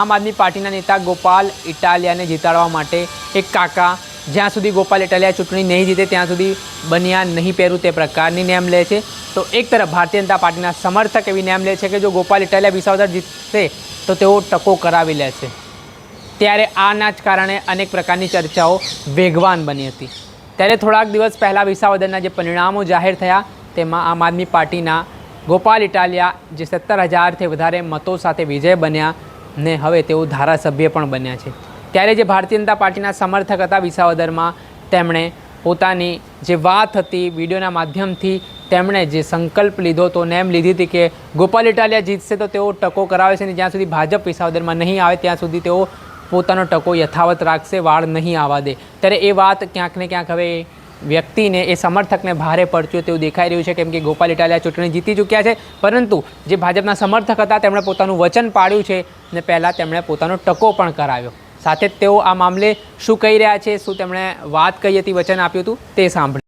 આમ આદમી પાર્ટીના નેતા ગોપાલ ઇટાલિયાને જીતાડવા માટે એક કાકા જ્યાં સુધી ગોપાલ ઇટાલિયા ચૂંટણી નહીં જીતે ત્યાં સુધી બનિયાન નહીં પહેરું તે પ્રકારની નેમ લે છે। તો એક તરફ ભારતીય જનતા પાર્ટીના સમર્થક એવી નેમ લે છે કે જો ગોપાલ ઇટાલિયા વિસાવદર જીતશે તો તેઓ ટકો કરાવી લે છે। ત્યારે આના જ કારણે અનેક પ્રકારની ચર્ચાઓ વેગવાન બની હતી। ત્યારે થોડાક દિવસ પહેલાં વિસાવદરના જે પરિણામો જાહેર થયા તેમાં આમ આદમી પાર્ટીના ગોપાલ ઇટાલિયા જે 17,000થી વધારે મતો સાથે વિજય બન્યા ને હવે તેઓ ધારાસભ્ય પણ બન્યા છે। ત્યારે જે ભારતીય જનતા પાર્ટીના સમર્થક હતા વિસાવદરમાં તેમણે પોતાની જે વાત હતી વિડીયોના માધ્યમથી તેમણે જે સંકલ્પ લીધો તો નેમ લીધી હતી કે ગોપાલ ઇટાલિયા જીતશે તો તેઓ ટકો કરાવે છે અને જ્યાં સુધી ભાજપ વિસાવદરમાં નહીં આવે ત્યાં સુધી તેઓ પોતાનો ટકો યથાવત રાખશે, વાળ નહીં આવવા દે। ત્યારે એ વાત ક્યાંક ને ક્યાંક હવે વ્યક્તિને એ સમર્થકને ભારે પડતું તેવું દેખાઈ રહ્યું છે કેમ કે ગોપાલ ઇટાલિયા ચૂંટણી જીતી ચૂક્યા છે પરંતુ જે ભાજપના સમર્થક હતા તેમણે પોતાનું વચન પાળ્યું છે અને પહેલાં તેમણે પોતાનો ટકો પણ કરાવ્યો। સાથે જ તેઓ આ મામલે શું કહી રહ્યા છે, શું તેમણે વાત કહી હતી, વચન આપ્યું હતું તે સાંભળ્યું।